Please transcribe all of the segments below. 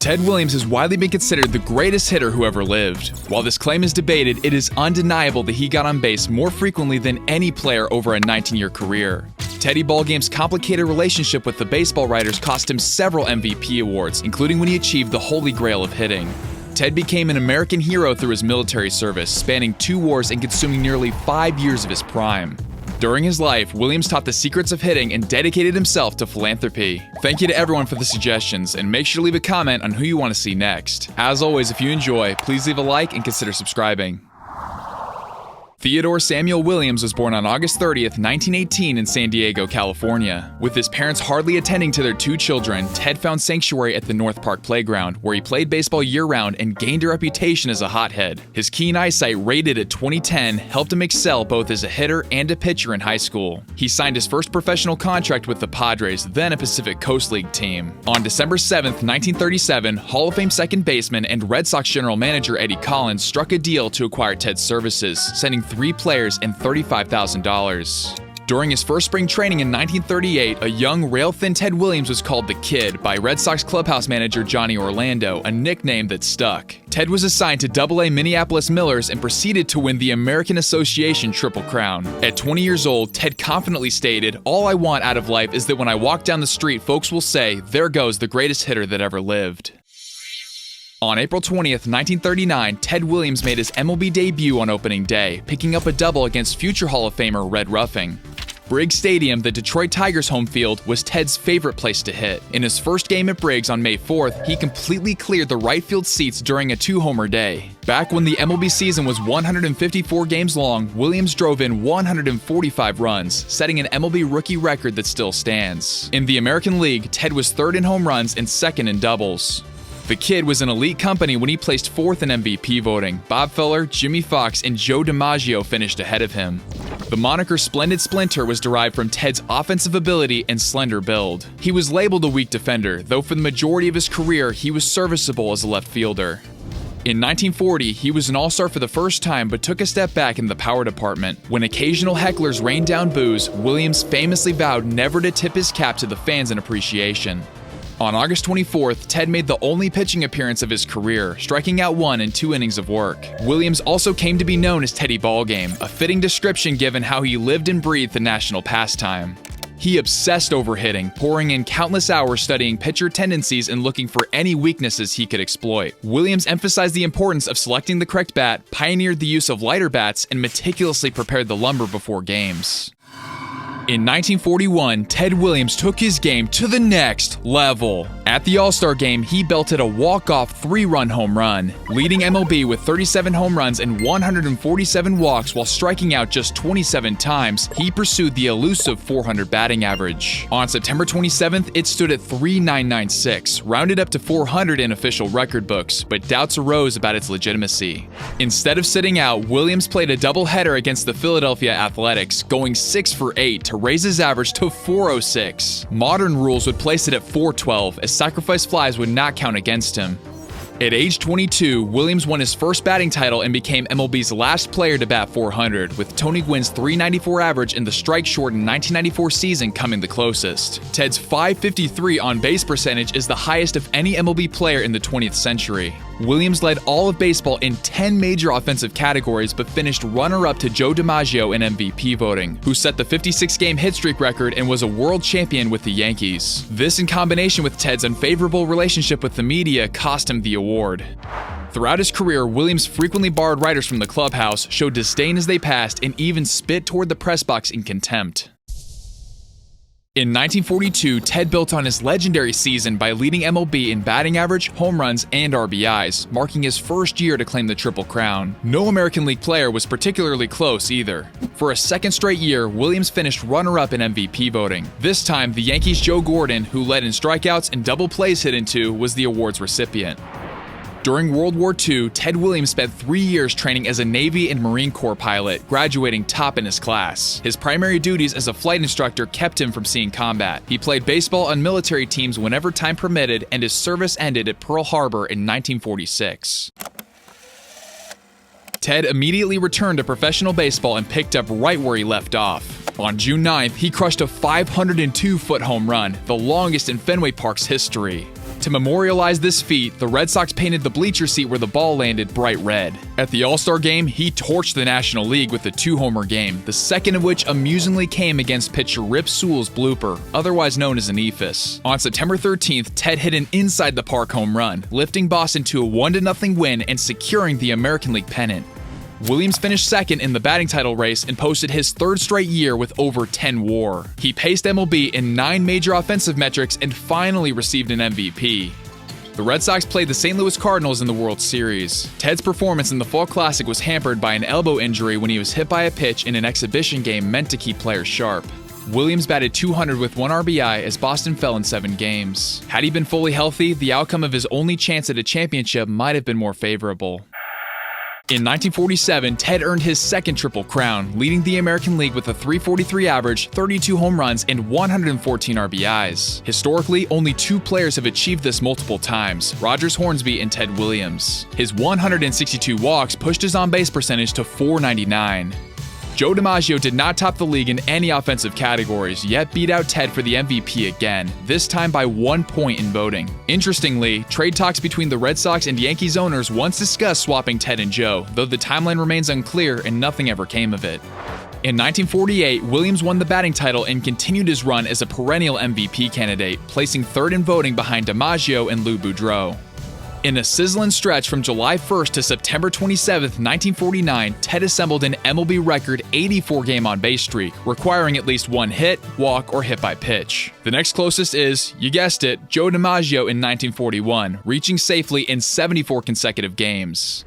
Ted Williams has widely been considered the greatest hitter who ever lived. While this claim is debated, it is undeniable that he got on base more frequently than any player over a 19-year career. Teddy Ballgame's complicated relationship with the baseball writers cost him several MVP awards, including when he achieved the holy grail of hitting. Ted became an American hero through his military service, spanning 2 wars and consuming nearly 5 years of his prime. During his life, Williams taught the secrets of hitting and dedicated himself to philanthropy. Thank you to everyone for the suggestions, and make sure to leave a comment on who you want to see next. As always, if you enjoy, please leave a like and consider subscribing. Theodore Samuel Williams was born on August 30th, 1918 in San Diego, California. With his parents hardly attending to their 2 children, Ted found sanctuary at the North Park Playground, where he played baseball year-round and gained a reputation as a hothead. His keen eyesight, rated at 2010, helped him excel both as a hitter and a pitcher in high school. He signed his first professional contract with the Padres, then a Pacific Coast League team. On December 7th, 1937, Hall of Fame second baseman and Red Sox general manager Eddie Collins struck a deal to acquire Ted's services, sending 3 players and $35,000. During his first spring training in 1938, a young, rail-thin Ted Williams was called the Kid by Red Sox clubhouse manager Johnny Orlando, a nickname that stuck. Ted was assigned to Double-A Minneapolis Millers and proceeded to win the American Association Triple Crown. At 20 years old, Ted confidently stated, "All I want out of life is that when I walk down the street, folks will say, 'There goes the greatest hitter that ever lived.'" On April 20th, 1939, Ted Williams made his MLB debut on opening day, picking up a double against future Hall of Famer Red Ruffing. Briggs Stadium, the Detroit Tigers' home field, was Ted's favorite place to hit. In his first game at Briggs on May 4th, he completely cleared the right field seats during a 2-homer day. Back when the MLB season was 154 games long, Williams drove in 145 runs, setting an MLB rookie record that still stands. In the American League, Ted was 3rd in home runs and 2nd in doubles. The Kid was in elite company when he placed 4th in MVP voting. Bob Feller, Jimmie Foxx, and Joe DiMaggio finished ahead of him. The moniker Splendid Splinter was derived from Ted's offensive ability and slender build. He was labeled a weak defender, though for the majority of his career, he was serviceable as a left fielder. In 1940, he was an all-star for the first time but took a step back in the power department. When occasional hecklers rained down boos, Williams famously vowed never to tip his cap to the fans in appreciation. On August 24th, Ted made the only pitching appearance of his career, striking out 1 in 2 innings of work. Williams also came to be known as Teddy Ballgame, a fitting description given how he lived and breathed the national pastime. He obsessed over hitting, pouring in countless hours studying pitcher tendencies and looking for any weaknesses he could exploit. Williams emphasized the importance of selecting the correct bat, pioneered the use of lighter bats, and meticulously prepared the lumber before games. In 1941, Ted Williams took his game to the next level. At the All-Star Game, he belted a walk-off 3-run home run, leading MLB with 37 home runs and 147 walks while striking out just 27 times. He pursued the elusive 400 batting average. On September 27th, it stood at 3,996, rounded up to 400 in official record books, but doubts arose about its legitimacy. Instead of sitting out, Williams played a doubleheader against the Philadelphia Athletics, going 6 for 8 to raise his average to 406. Modern rules would place it at 412, as sacrifice flies would not count against him. At age 22, Williams won his first batting title and became MLB's last player to bat 400, with Tony Gwynn's .394 average in the strike-shortened 1994 season coming the closest. Ted's .553 on-base percentage is the highest of any MLB player in the 20th century. Williams led all of baseball in 10 major offensive categories, but finished runner-up to Joe DiMaggio in MVP voting, who set the 56-game hit streak record and was a world champion with the Yankees. This, in combination with Ted's unfavorable relationship with the media, cost him the award. Throughout his career, Williams frequently borrowed writers from the clubhouse, showed disdain as they passed, and even spit toward the press box in contempt. In 1942, Ted built on his legendary season by leading MLB in batting average, home runs, and RBIs, marking his first year to claim the Triple Crown. No American League player was particularly close either. For a second straight year, Williams finished runner-up in MVP voting. This time, the Yankees' Joe Gordon, who led in strikeouts and double plays hit into, was the award's recipient. During World War II, Ted Williams spent 3 years training as a Navy and Marine Corps pilot, graduating top in his class. His primary duties as a flight instructor kept him from seeing combat. He played baseball on military teams whenever time permitted, and his service ended at Pearl Harbor in 1946. Ted immediately returned to professional baseball and picked up right where he left off. On June 9th, he crushed a 502-foot home run, the longest in Fenway Park's history. To memorialize this feat, the Red Sox painted the bleacher seat where the ball landed bright red. At the All-Star game, he torched the National League with a 2-homer game, the second of which amusingly came against pitcher Rip Sewell's blooper, otherwise known as an eephus. On September 13th, Ted hit an inside-the-park home run, lifting Boston to a 1-0 win and securing the American League pennant. Williams finished second in the batting title race and posted his third straight year with over 10 WAR. He paced MLB in 9 major offensive metrics and finally received an MVP. The Red Sox played the St. Louis Cardinals in the World Series. Ted's performance in the Fall Classic was hampered by an elbow injury when he was hit by a pitch in an exhibition game meant to keep players sharp. Williams batted .200 with 1 RBI as Boston fell in 7 games. Had he been fully healthy, the outcome of his only chance at a championship might have been more favorable. In 1947, Ted earned his second Triple Crown, leading the American League with a .343 average, 32 home runs, and 114 RBIs. Historically, only 2 players have achieved this multiple times, Rogers Hornsby and Ted Williams. His 162 walks pushed his on-base percentage to .499. Joe DiMaggio did not top the league in any offensive categories, yet beat out Ted for the MVP again, this time by 1 point in voting. Interestingly, trade talks between the Red Sox and Yankees owners once discussed swapping Ted and Joe, though the timeline remains unclear and nothing ever came of it. In 1948, Williams won the batting title and continued his run as a perennial MVP candidate, placing third in voting behind DiMaggio and Lou Boudreau. In a sizzling stretch from July 1st to September 27, 1949, Ted assembled an MLB record 84-game on-base streak, requiring at least 1 hit, walk, or hit by pitch. The next closest is, you guessed it, Joe DiMaggio in 1941, reaching safely in 74 consecutive games.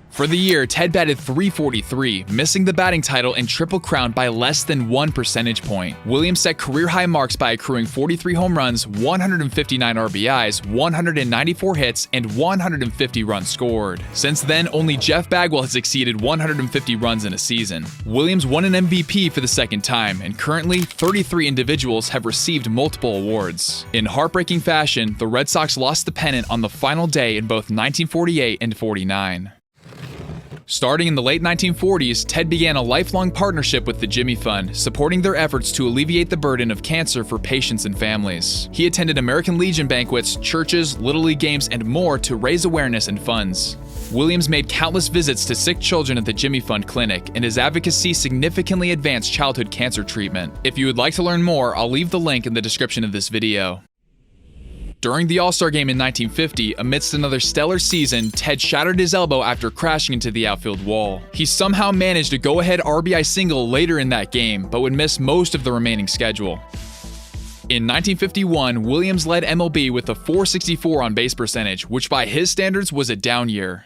For the year, Ted batted .343, missing the batting title and Triple Crown by less than 1 percentage point. Williams set career-high marks by accruing 43 home runs, 159 RBIs, 194 hits, and 150 runs scored. Since then, only Jeff Bagwell has exceeded 150 runs in a season. Williams won an MVP for the second time, and currently, 33 individuals have received multiple awards. In heartbreaking fashion, the Red Sox lost the pennant on the final day in both 1948 and '49. Starting in the late 1940s, Ted began a lifelong partnership with the Jimmie Fund, supporting their efforts to alleviate the burden of cancer for patients and families. He attended American Legion banquets, churches, Little League games, and more to raise awareness and funds. Williams made countless visits to sick children at the Jimmie Fund Clinic, and his advocacy significantly advanced childhood cancer treatment. If you would like to learn more, I'll leave the link in the description of this video. During the All-Star game in 1950, amidst another stellar season, Ted shattered his elbow after crashing into the outfield wall. He somehow managed a go-ahead RBI single later in that game, but would miss most of the remaining schedule. In 1951, Williams led MLB with a .464 on-base percentage, which by his standards was a down year.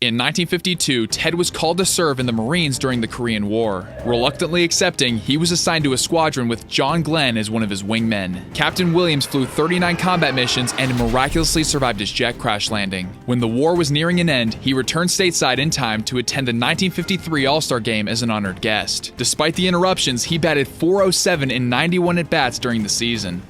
In 1952, Ted was called to serve in the Marines during the Korean War. Reluctantly accepting, he was assigned to a squadron with John Glenn as one of his wingmen. Captain Williams flew 39 combat missions and miraculously survived his jet crash landing. When the war was nearing an end, he returned stateside in time to attend the 1953 All-Star Game as an honored guest. Despite the interruptions, he batted .407 in 91 at-bats during the season.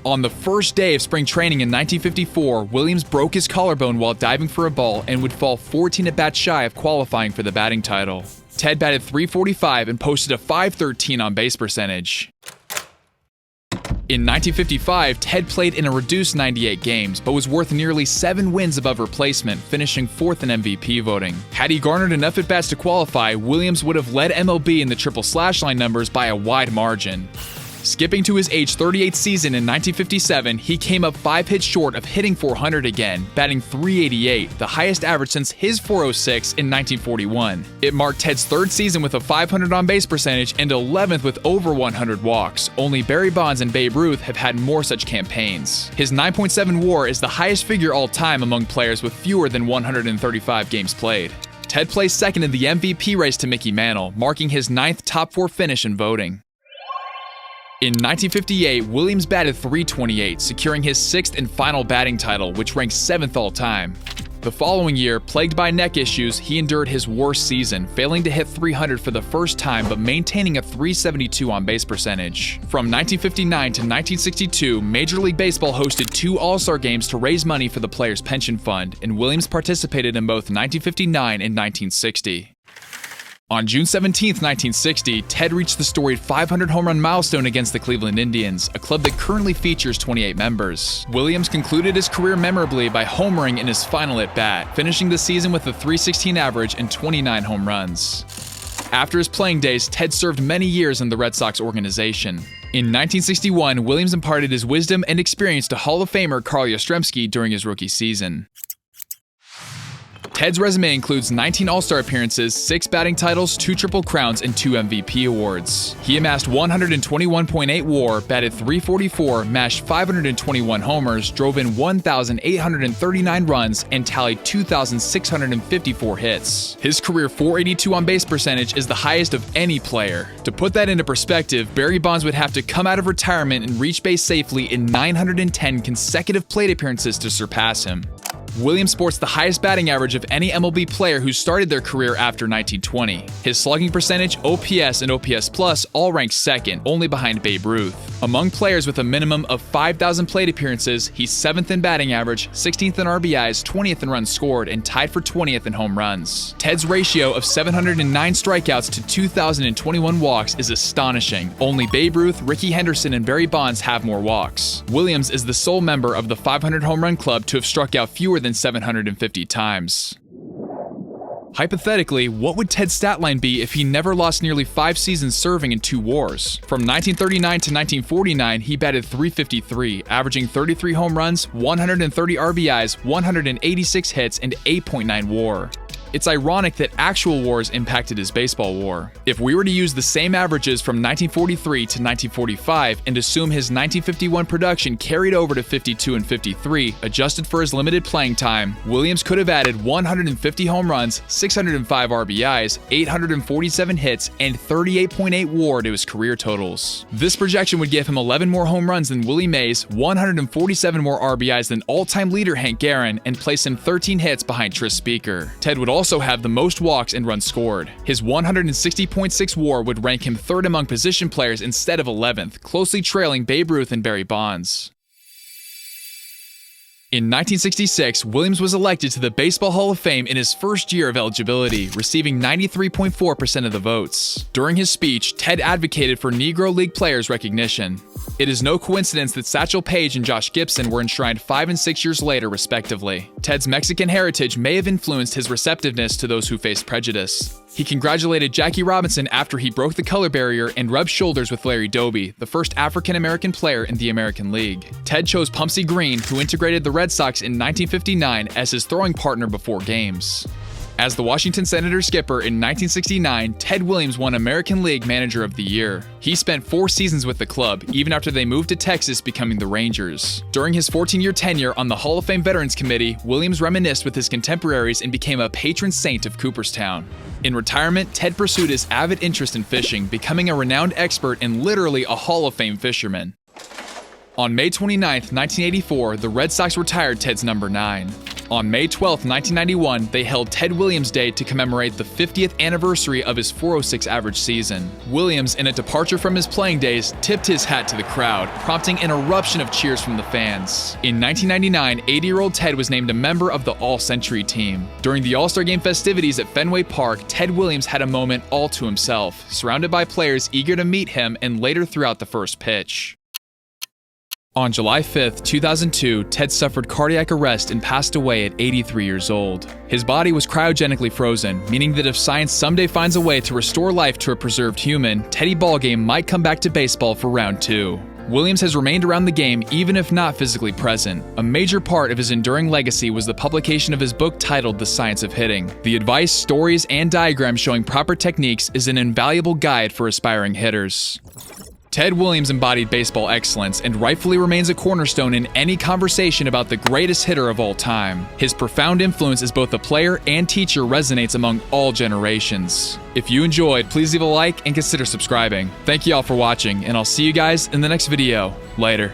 On the first day of spring training in 1954, Williams broke his collarbone while diving for a ball and would fall 14 at-bats shy of qualifying for the batting title. Ted batted .345 and posted a .513 on-base percentage. In 1955, Ted played in a reduced 98 games, but was worth nearly 7 wins above replacement, finishing 4th in MVP voting. Had he garnered enough at-bats to qualify, Williams would have led MLB in the triple slash line numbers by a wide margin. Skipping to his age 38th season in 1957, he came up 5 hits short of hitting .400 again, batting .388, the highest average since his .406 in 1941. It marked Ted's 3rd season with a .500 on-base percentage and 11th with over 100 walks. Only Barry Bonds and Babe Ruth have had more such campaigns. His 9.7 WAR is the highest figure all-time among players with fewer than 135 games played. Ted placed second in the MVP race to Mickey Mantle, marking his 9th top 4 finish in voting. In 1958, Williams batted .328, securing his 6th and final batting title, which ranks 7th all-time. The following year, plagued by neck issues, he endured his worst season, failing to hit .300 for the first time but maintaining a .372 on-base percentage. From 1959 to 1962, Major League Baseball hosted 2 All-Star games to raise money for the players' pension fund, and Williams participated in both 1959 and 1960. On June 17, 1960, Ted reached the storied 500 home run milestone against the Cleveland Indians, a club that currently features 28 members. Williams concluded his career memorably by homering in his final at-bat, finishing the season with a .316 average and 29 home runs. After his playing days, Ted served many years in the Red Sox organization. In 1961, Williams imparted his wisdom and experience to Hall of Famer Carl Yastrzemski during his rookie season. Ted's resume includes 19 All-Star appearances, 6 batting titles, 2 Triple Crowns, and 2 MVP awards. He amassed 121.8 WAR, batted .344, mashed 521 homers, drove in 1,839 runs, and tallied 2,654 hits. His career .482 on-base percentage is the highest of any player. To put that into perspective, Barry Bonds would have to come out of retirement and reach base safely in 910 consecutive plate appearances to surpass him. Williams sports the highest batting average of any MLB player who started their career after 1920. His slugging percentage, OPS, and OPS Plus all rank second, only behind Babe Ruth. Among players with a minimum of 5,000 plate appearances, he's 7th in batting average, 16th in RBIs, 20th in runs scored, and tied for 20th in home runs. Ted's ratio of 709 strikeouts to 2,021 walks is astonishing. Only Babe Ruth, Rickey, Henderson, and Barry Bonds have more walks. Williams is the sole member of the 500 home run club to have struck out fewer than 750 times. Hypothetically, what would Ted's stat line be if he never lost nearly 5 seasons serving in 2 wars? From 1939 to 1949, he batted .353, averaging 33 home runs, 130 RBIs, 186 hits, and 8.9 WAR. It's ironic that actual wars impacted his baseball WAR. If we were to use the same averages from 1943 to 1945 and assume his 1951 production carried over to 52 and 53, adjusted for his limited playing time, Williams could have added 150 home runs, 605 RBIs, 847 hits, and 38.8 WAR to his career totals. This projection would give him 11 more home runs than Willie Mays, 147 more RBIs than all-time leader Hank Aaron, and place him 13 hits behind Tris Speaker. Ted would also have the most walks and runs scored. His 160.6 WAR would rank him 3rd among position players instead of 11th, closely trailing Babe Ruth and Barry Bonds. In 1966, Williams was elected to the Baseball Hall of Fame in his first year of eligibility, receiving 93.4% of the votes. During his speech, Ted advocated for Negro League players recognition. It is no coincidence that Satchel, Paige, and Josh Gibson were enshrined 5 and 6 years later, respectively. Ted's Mexican heritage may have influenced his receptiveness to those who faced prejudice. He congratulated Jackie Robinson after he broke the color barrier and rubbed shoulders with Larry Doby, the first African-American player in the American League. Ted chose Pumpsie Green, who integrated the Red Sox in 1959 as his throwing partner before games. As the Washington Senators skipper in 1969, Ted Williams won American League Manager of the Year. He spent 4 seasons with the club, even after they moved to Texas, becoming the Rangers. During his 14-year tenure on the Hall of Fame Veterans Committee, Williams reminisced with his contemporaries and became a patron saint of Cooperstown. In retirement, Ted pursued his avid interest in fishing, becoming a renowned expert and literally a Hall of Fame fisherman. On May 29, 1984, the Red Sox retired Ted's number 9. On May 12, 1991, they held Ted Williams Day to commemorate the 50th anniversary of his .406 average season. Williams, in a departure from his playing days, tipped his hat to the crowd, prompting an eruption of cheers from the fans. In 1999, 80-year-old Ted was named a member of the All-Century team. During the All-Star Game festivities at Fenway Park, Ted Williams had a moment all to himself, surrounded by players eager to meet him and later threw out the first pitch. On July 5, 2002, Ted suffered cardiac arrest and passed away at 83 years old. His body was cryogenically frozen, meaning that if science someday finds a way to restore life to a preserved human, Teddy Ballgame might come back to baseball for round 2. Williams has remained around the game even if not physically present. A major part of his enduring legacy was the publication of his book titled The Science of Hitting. The advice, stories, and diagrams showing proper techniques is an invaluable guide for aspiring hitters. Ted Williams embodied baseball excellence and rightfully remains a cornerstone in any conversation about the greatest hitter of all time. His profound influence as both a player and teacher resonates among all generations. If you enjoyed, please leave a like and consider subscribing. Thank you all for watching, and I'll see you guys in the next video. Later.